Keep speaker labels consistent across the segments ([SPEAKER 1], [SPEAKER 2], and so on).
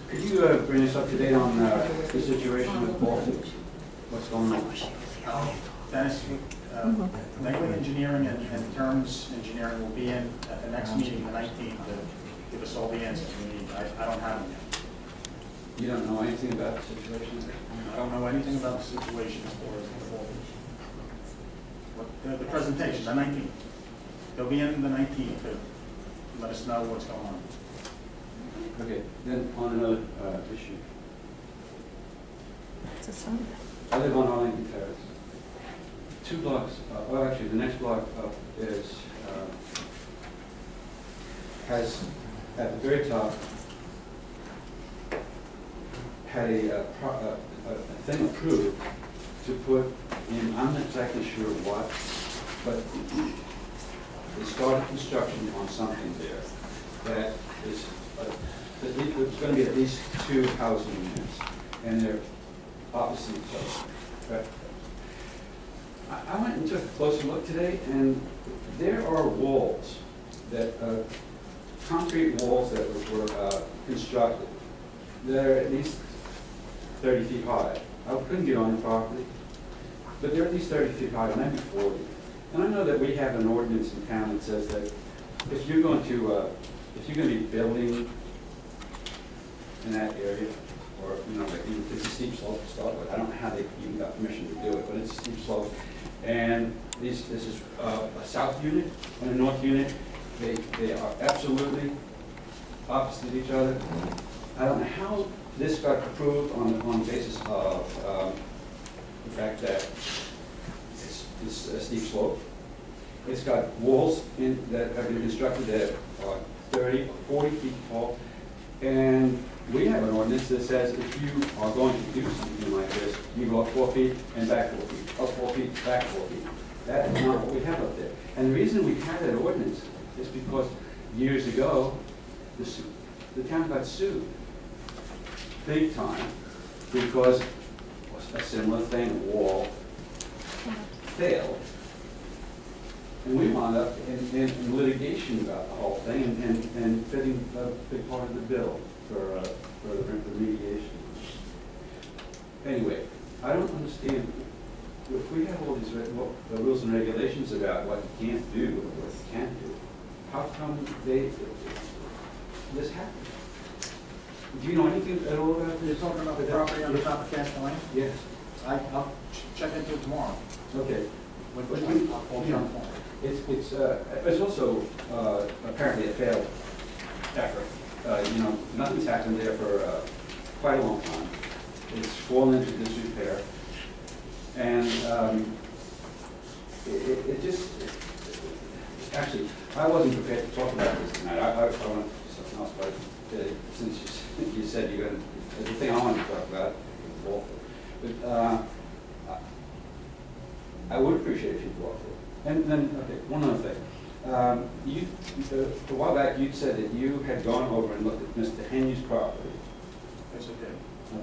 [SPEAKER 1] Could you bring us up to date on the situation with Baltic? What's going on?
[SPEAKER 2] Dennis, Langley Engineering and Terms Engineering will be in at the next meeting, the 19th, to give us all the answers we need. I don't have them yet.
[SPEAKER 1] You don't know anything about the situation?
[SPEAKER 2] I don't know anything about the situation as far as the presentation, the 19th. They'll be in the 19th to let us know what's going on.
[SPEAKER 1] Okay, then on another issue.
[SPEAKER 3] It's a Sunday.
[SPEAKER 1] I live on Arlington Terrace. 2 blocks, well actually the next block up is, has at the very top had a thing approved to put in, I'm not exactly sure what, but they started construction on something there that is, it's going to be at least 2 housing units, and they're opposite each other. But I went and took a closer look today, and there are walls that, concrete walls that were constructed. They're at least 30 feet high. I couldn't get on the property, but they're at least 30 feet high, maybe 40. And I know that we have an ordinance in town that says that if you're going to be building in that area, or like it's a steep slope to start with. I don't know how they even got permission to do it, but it's a steep slope. And this is a south unit and a north unit. They are absolutely opposite each other. I don't know how this got approved on the basis of the fact that it's a steep slope. It's got walls that have been constructed that are 30 or 40 feet tall. And we have an ordinance that says if you are going to do something like this, you go up 4 feet and back 4 feet, up 4 feet, back 4 feet. That is not what we have up there. And the reason we have that ordinance is because years ago, the town got sued big time because a similar thing, a wall, failed. And we wound up in litigation about the whole thing and fitting a big part of the bill for the remediation. Anyway, I don't understand. If we have all these the rules and regulations about what you can't do and what you can't do, how come this happened? Do you know anything at all about this?
[SPEAKER 2] You're talking about the property on the top of Cashman Lane?
[SPEAKER 1] Yes.
[SPEAKER 2] I'll check into it tomorrow.
[SPEAKER 1] Okay.
[SPEAKER 2] I'll call you on the phone.
[SPEAKER 1] It's also apparently a failed effort. Nothing's happened there for quite a long time. It's fallen into disrepair, and it just actually I wasn't prepared to talk about this tonight. I want to do something else, but since you said you're going to, the thing I wanted to talk about is awful. But I would appreciate if you'd walk through. And then, okay, one other thing. A while back, you said that you had gone over and looked at Mr. Henry's property.
[SPEAKER 2] Yes, I did.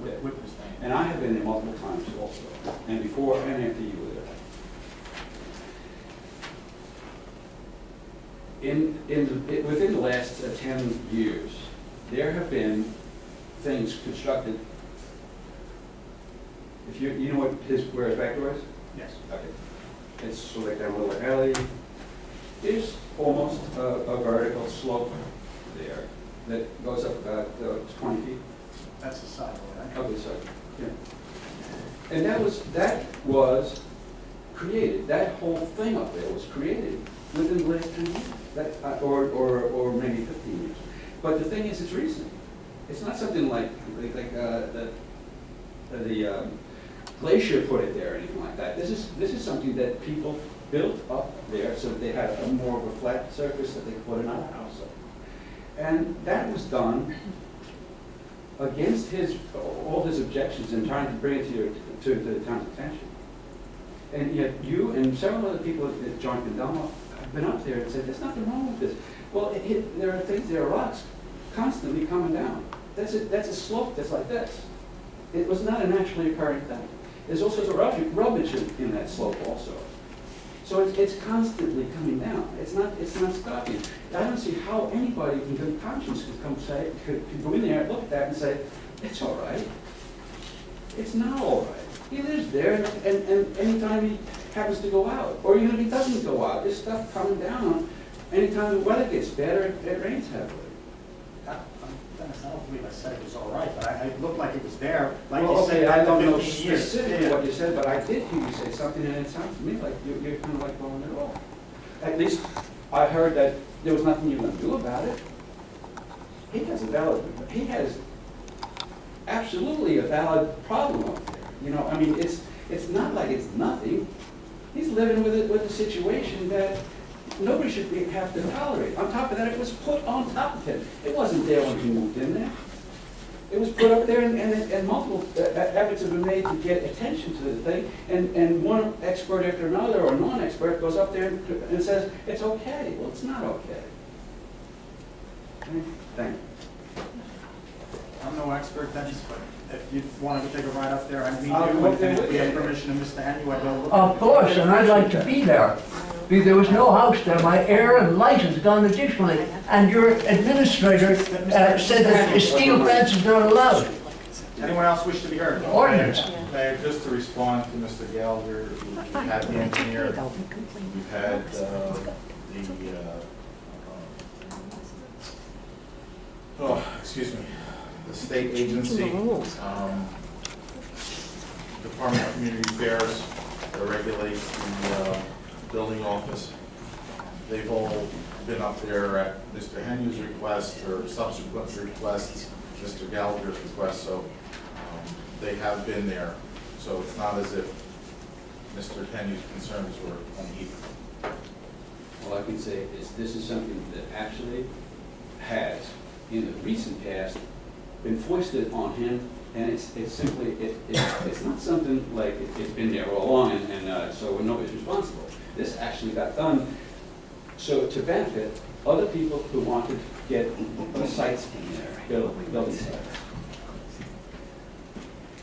[SPEAKER 1] Okay.
[SPEAKER 2] Witness thing.
[SPEAKER 1] And I have been there multiple times also, and before and after you were there. Within the last 10 years, there have been things constructed. If you know where his back door is?
[SPEAKER 2] Yes.
[SPEAKER 1] Okay. It's sort of like down a little alley. There's almost a vertical slope there that goes up about 20 feet.
[SPEAKER 2] That's the sidewalk, right?
[SPEAKER 1] Okay, sorry. Yeah. And that was created. That whole thing up there was created within the last 10 years, or maybe 15 years. But the thing is, it's recent. It's not something like the glacier put it there or anything like that. This is something that people built up there so that they had more of a flat surface that they could put another house on. And that was done against all his objections and trying to bring it to the town's attention. And yet you and several other people at Joint and Dunlop have been up there and said, there's nothing wrong with this. Well, there are rocks constantly coming down. That's a slope that's like this. It was not a naturally occurring thing. There's all sorts of rubbish in that slope also. So it's constantly coming down. It's not stopping. I don't see how anybody in good conscience could go in there, look at that and say, it's all right. It's not all right. He lives there, and anytime he happens to go out, or even if he doesn't go out, there's stuff coming down. Anytime the weather gets better, it rains heavily.
[SPEAKER 2] Dennis, I don't believe I said it was all right, but it looked like it was there. Like
[SPEAKER 1] Well,
[SPEAKER 2] you
[SPEAKER 1] okay,
[SPEAKER 2] said,
[SPEAKER 1] I don't know
[SPEAKER 2] 15 years.
[SPEAKER 1] specifically
[SPEAKER 2] Yeah.
[SPEAKER 1] what you said, but I did hear you say something, and it sounds to me like you're kind of like going it all. At least I heard that there was nothing you were going to do about it. He has absolutely a valid problem up there. You know, I mean, it's not like it's nothing. He's living with a situation that nobody should have to tolerate. On top of that, it was put on top of him. It wasn't there when he moved in there. It was put up there, and multiple efforts have been made to get attention to the thing, and one expert after another, or non-expert, goes up there and says, it's okay. Well, it's not okay. Thank you.
[SPEAKER 2] I'm no expert, Dennis, but if you wanted to take a ride up there, I'd meet you,
[SPEAKER 1] I'll go up there
[SPEAKER 2] and
[SPEAKER 1] with
[SPEAKER 2] if we
[SPEAKER 1] you.
[SPEAKER 2] had permission to Mr. Henry, I'd go look.
[SPEAKER 3] Of course, and I'd like to be there. Because there was no house there, my air and license gone additionally, and your administrator said that steel fence is not allowed.
[SPEAKER 2] Anyone else wish to be heard?
[SPEAKER 3] Ordinance.
[SPEAKER 4] Mayor, just to respond to Mr. Gallagher, we've had the engineer, we've had the state agency, Department of Community Affairs that regulates the building office. They've all been up there at Mr. Henry's request or subsequent requests, Mr. Gallagher's request, so they have been there. So it's not as if Mr. Henry's concerns were unheeded.
[SPEAKER 1] All I can say is this is something that actually has, in the recent past, been foisted on him, and it's simply, it's not something like it's been there all along, and so nobody's responsible. This actually got done so to benefit other people who wanted to get sites in there, building sites.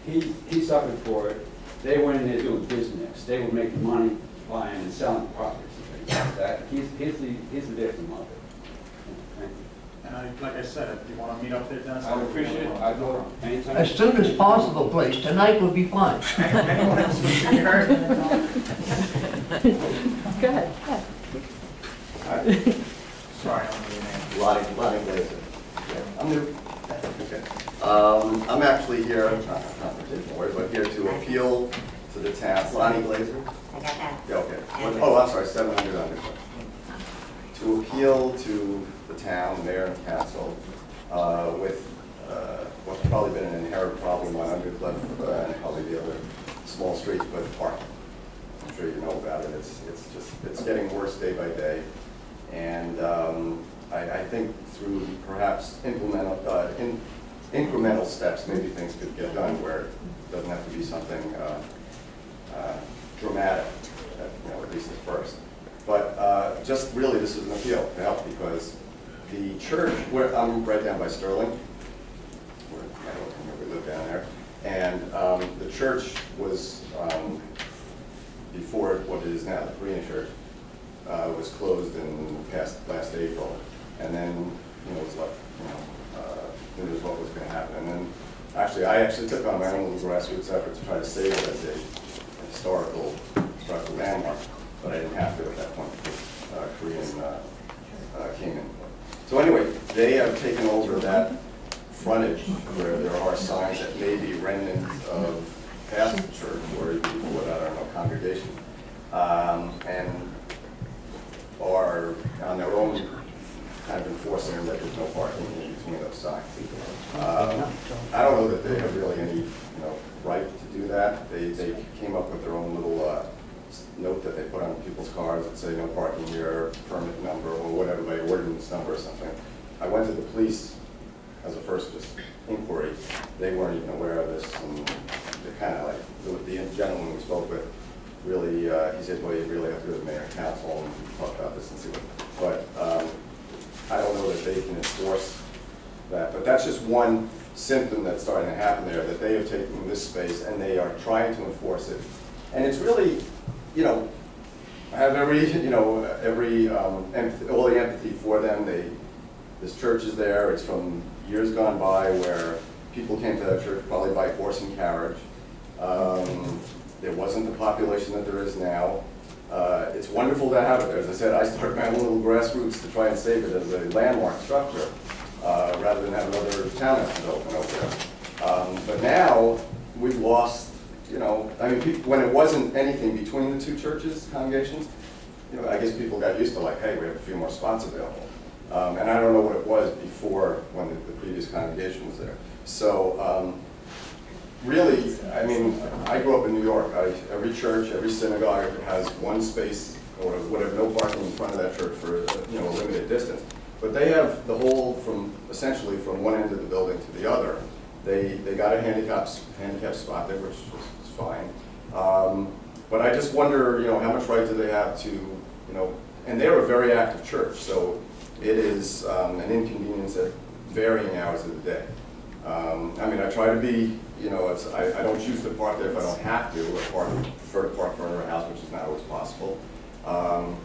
[SPEAKER 1] He suffered for it. They were in there doing business. They were making money buying and selling properties and things like that. He's the victim of it. Thank you.
[SPEAKER 2] And like I said, if you want to meet up there, Dennis.
[SPEAKER 1] I would appreciate it. I'd go anytime.
[SPEAKER 3] As soon as possible, please. Tonight will be fine.
[SPEAKER 2] Anyone else wish to be heard?
[SPEAKER 5] Go ahead.
[SPEAKER 2] Sorry, I don't know your name.
[SPEAKER 6] Lonnie Glazer. I'm new. Okay. I'm actually here, not confrontation word, but here to appeal to the town. Lonnie Glazer?
[SPEAKER 5] I got that.
[SPEAKER 6] Yeah, okay. Oh, I'm sorry, 700 under. To appeal to the town, mayor and council, with what's probably been an inherent problem on Undercliff and probably the other small streets, but parking. I'm sure you know about it. It's getting worse day by day. And I think through perhaps incremental steps, maybe things could get done where it doesn't have to be something dramatic, at least at first. But just really, this is an appeal to help, because the church, where I'm right down by Sterling, where we live down there, and the church was, before what it is now, the Korean church, was closed in last April, and then it was like, who knows what was going to happen. And then I actually took on my own little grassroots effort to try to save it as a historical landmark, but I didn't have to at that point because Korean came in. So anyway, they have taken over that frontage where there are signs that may be remnants of past church or even before that, I don't know, congregation, and are on their own kind of enforcing that there's no parking in between those signs. I don't know that they have really any right to do that. They came up with their own little note that they put on people's cars that say no parking here, permit number, or whatever, by ordinance number or something. I went to the police as a first just inquiry. They weren't even aware of this, and they kind of like, the gentleman we spoke with, really, he said, well, you really have to go to the mayor and council and talk about this and see what, but I don't know that they can enforce that. But that's just one symptom that's starting to happen there, that they have taken this space and they are trying to enforce it. And it's really, I have every, you know, all the empathy for them. This church is there. It's from years gone by where people came to that church probably by horse and carriage. There wasn't the population that there is now. It's wonderful to have it there. As I said, I started my own little grassroots to try and save it as a landmark structure, rather than have another townhouse to open over there. But now, we've lost, you know, I mean, when it wasn't anything between the two churches, congregations, you know, I guess people got used to like, hey, we have a few more spots available. And I don't know what it was before when the previous congregation was there. So, really, I mean, I grew up in New York. Every church, every synagogue has one space or whatever, no parking in front of that church for, you know, a limited distance. But they have the whole essentially from one end of the building to the other. They got a handicap spot there, which is fine. But I just wonder, you know, how much right do they have to, you know, and they're a very active church, so it is an inconvenience at varying hours of the day. I mean, I try to be, you know, I don't choose to park there if I don't have to. I prefer to park in front of a house, which is not always possible. And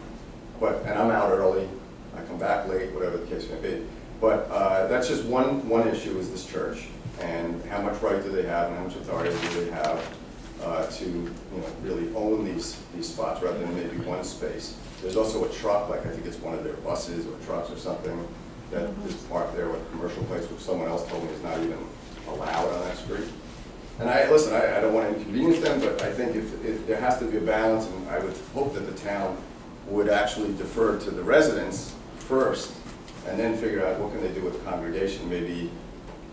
[SPEAKER 6] I'm out early. I come back late, whatever the case may be. But that's just one issue is this church, and how much right do they have, and how much authority do they have to, you know, really own these spots rather than maybe one space. There's also a truck, like I think it's one of their buses or trucks or something that is parked there with a commercial place, which someone else told me is not even allowed on that street. And listen, I don't want to inconvenience them, but I think if there has to be a balance, and I would hope that the town would actually defer to the residents first, and then figure out what can they do with the congregation. Maybe,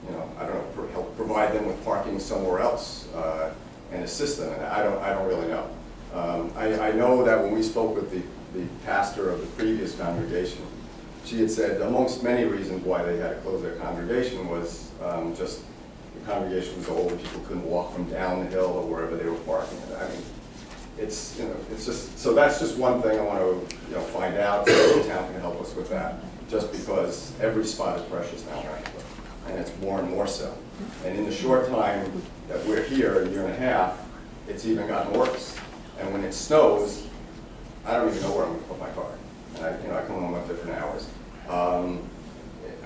[SPEAKER 6] you know, I don't know, help provide them with parking somewhere else and assist them. And I don't really know. I know that when we spoke with the pastor of the previous congregation, she had said amongst many reasons why they had to close their congregation was just the congregation was old, people couldn't walk from down the hill or wherever they were parking. I mean, it's, you know, it's just, so that's just one thing I want to, you know, find out, so the town can help us with that, just because every spot is precious now, and it's more and more so. And in the short time that we're here, a year and a half, it's even gotten worse. And when it snows, I don't even know where I'm going to put my car. And I come home at different hours.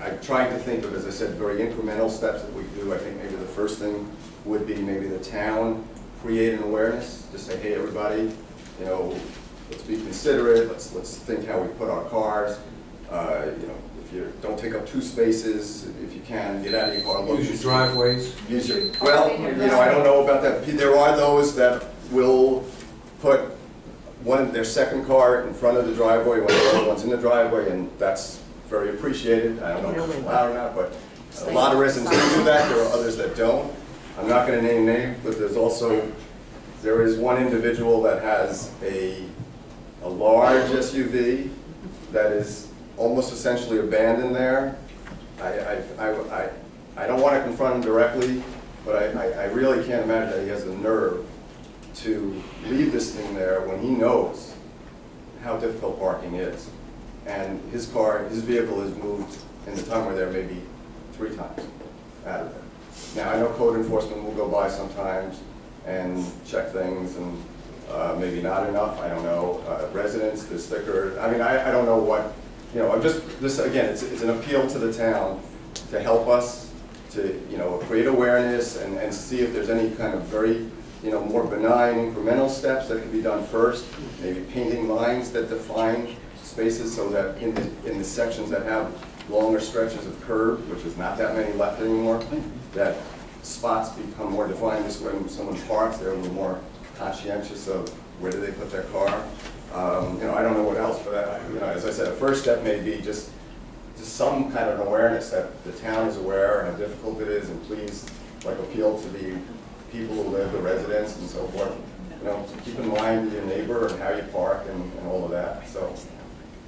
[SPEAKER 6] I'm trying to think of, as I said, very incremental steps that we do. I think maybe the first thing would be maybe the town create an awareness. Just say, hey, everybody, you know, let's be considerate. Let's think how we put our cars. You know, if you don't take up 2 spaces, if you can, get out of your car.
[SPEAKER 5] Use your driveways.
[SPEAKER 6] Use your, well, you know, I don't know about that. There are those that will put their second car in front of the driveway when the other one's in the driveway, and that's very appreciated. I don't know if it's allowed or not, but a lot of residents do that. There are others that don't. I'm not going to name names, but there is one individual that has a large SUV that is almost essentially abandoned there. I don't want to confront him directly, but I really can't imagine that he has the nerve to leave this thing there when he knows how difficult parking is. And his vehicle has moved in the time we're there maybe 3 times out of there. Now, I know code enforcement will go by sometimes and check things, and maybe not enough, I don't know. Residents, the sticker, I mean, I don't know what, you know, again, it's an appeal to the town to help us to, you know, create awareness and see if there's any kind of very, you know, more benign incremental steps that can be done first. Maybe painting lines that define spaces so that in the sections that have longer stretches of curb, which is not that many left anymore, that spots become more defined. This way when someone parks, they're a little more conscientious of where do they put their car. You know, I don't know what else, but you know, as I said, a first step may be just some kind of awareness that the town is aware how difficult it is, and please, like, appeal to the people who live, the residents and so forth. You know, keep in mind your neighbor and how you park and all of that. So,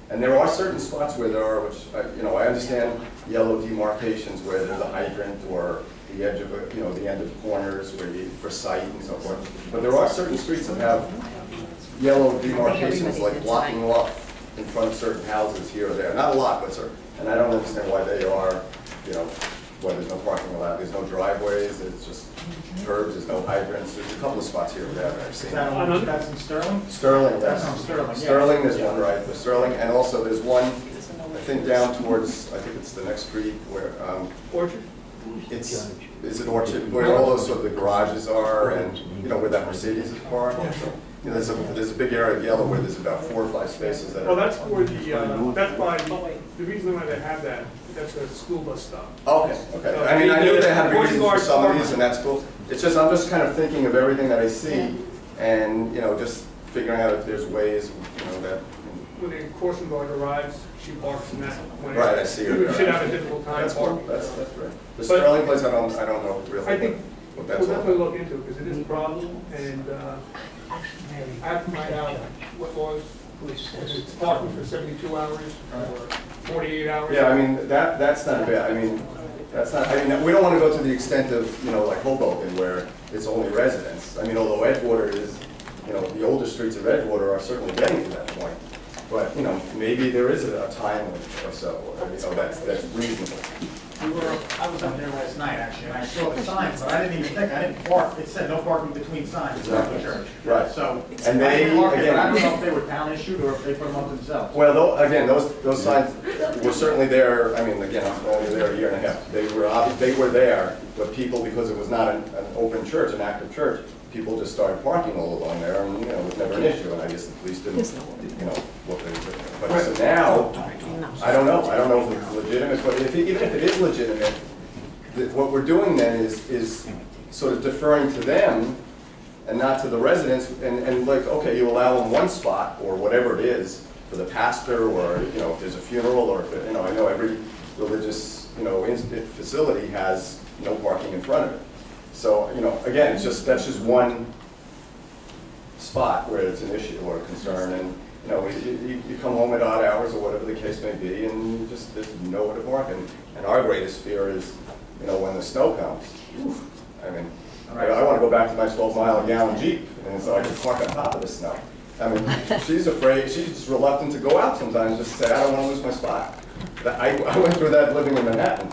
[SPEAKER 6] and there are certain spots where there are, which you know, I understand yellow demarcations where there's a hydrant or the edge of a, you know, the end of corners where you for sight and so forth. But there are certain streets that have yellow demarcations, like blocking off in front of certain houses here or there. Not a lot, but certain. And I don't understand why they are, you know, where there's no parking allowed, there's no driveways, it's just curbs, there's no hydrants, there's a couple of spots here or there that I've
[SPEAKER 2] Is
[SPEAKER 6] seen.
[SPEAKER 2] that on, that's in Sterling?
[SPEAKER 6] Sterling,
[SPEAKER 2] That's
[SPEAKER 6] yes.
[SPEAKER 2] on Sterling, yeah.
[SPEAKER 6] Sterling, there's one right, the Sterling, and also there's one, I think down towards, I think it's the next street where,
[SPEAKER 5] Orchard?
[SPEAKER 6] is it Orchard, where all those sort of the garages are, and, you know, where that Mercedes is parked. So, you know, there's a big area of yellow where there's about 4 or 5 spaces that are.
[SPEAKER 5] Well, that's for the, that's by, the reason why they have that, that's a school bus stop.
[SPEAKER 6] Okay, okay. I mean, I knew they had reasons for some of these, and that's cool. It's just, I'm just kind of thinking of everything that I see, and, you know, just figuring out if there's ways, you know, that.
[SPEAKER 5] When the crossing guard arrives, she parks in that one.
[SPEAKER 6] Right, I see her.
[SPEAKER 5] You should have a difficult time
[SPEAKER 6] That's cool,
[SPEAKER 5] parking.
[SPEAKER 6] that's right. The Sterling place, I don't know really.
[SPEAKER 5] I think
[SPEAKER 6] what
[SPEAKER 5] we'll
[SPEAKER 6] that's all
[SPEAKER 5] definitely
[SPEAKER 6] about.
[SPEAKER 5] look into it, because it is a problem, and I have to find out what laws, if it's parking for 72 hours or 48 hours.
[SPEAKER 6] Yeah, I mean, that's not bad, I mean, that's not, I mean, we don't want to go to the extent of, you know, like Hoboken, where it's only residents. I mean, although Edgewater is, you know, the older streets of Edgewater are certainly getting to that point. But, you know, maybe there is a time or so, you know, that's reasonable.
[SPEAKER 2] I was up there last night, actually, and I saw the sign, but I didn't even think, I didn't park. It said no parking between signs at the
[SPEAKER 6] Exactly.
[SPEAKER 2] church.
[SPEAKER 6] Right.
[SPEAKER 2] So,
[SPEAKER 6] And
[SPEAKER 2] I
[SPEAKER 6] they,
[SPEAKER 2] didn't park it, but I don't
[SPEAKER 6] again,
[SPEAKER 2] know if they were town issued or if they put them up themselves.
[SPEAKER 6] well, again, those signs were certainly there, I mean, again, I'm only there a year and a half. They were there, but people, because it was not an open church, an active church, people just started parking all along there, and, you know, it was never an issue, and I guess the police didn't, you know, what they were doing. But so now, I don't know if it's legitimate, but even if it is legitimate, what we're doing then is sort of deferring to them and not to the residents, and like, okay, you allow them one spot, or whatever it is, for the pastor, or, you know, if there's a funeral, or if, you know, I know every religious, you know, facility has no parking in front of it. So, you know, again, that's just one spot where it's an issue or a concern, and, you know, you come home at odd hours or whatever the case may be, and there's nowhere to park. And our greatest fear is, you know, when the snow comes. Oof, I mean, I want to go back to my 12-mile-a-gallon Jeep, and so I can park on top of the snow. I mean, she's afraid, she's reluctant to go out sometimes, just to say, I don't want to lose my spot. I went through that living in Manhattan.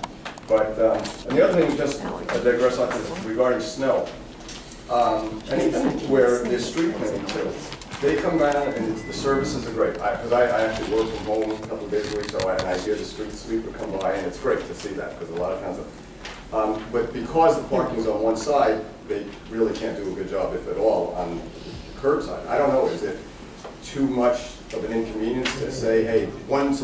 [SPEAKER 6] But, and the other thing, just I digress on this, regarding snow, anything where there's street cleaning too, they come around and the services are great. Because I actually work from home a couple of days a week, so I hear the street sweeper come by, and it's great to see that, because a lot of times, but because the parking's on one side, they really can't do a good job, if at all, on the curb side. I don't know, is it too much of an inconvenience to say, hey, once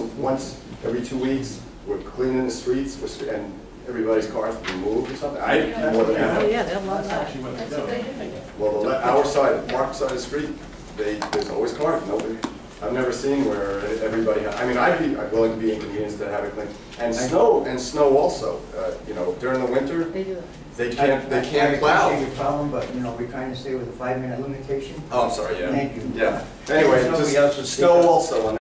[SPEAKER 6] every 2 weeks, we're cleaning the streets, and everybody's cars be moved or something? I more than
[SPEAKER 7] Oh,
[SPEAKER 6] that.
[SPEAKER 7] yeah, they'll love that.
[SPEAKER 2] Actually, what they do.
[SPEAKER 6] Well, our side, the Mark side of the street, there's always cars. Nobody, I've never seen where everybody. I mean, I'd be willing to be inconvenienced to have it cleaned. And snow also. You know, during the winter,
[SPEAKER 7] They do.
[SPEAKER 6] they can't
[SPEAKER 8] I
[SPEAKER 6] plow.
[SPEAKER 8] appreciate your problem, but, you know, we're trying to stay with a 5-minute limitation.
[SPEAKER 6] Oh, I'm sorry. Yeah.
[SPEAKER 8] Thank you.
[SPEAKER 6] Yeah. Anyway,
[SPEAKER 8] Nobody else would
[SPEAKER 6] just
[SPEAKER 8] speak
[SPEAKER 6] snow
[SPEAKER 8] up.
[SPEAKER 6] also.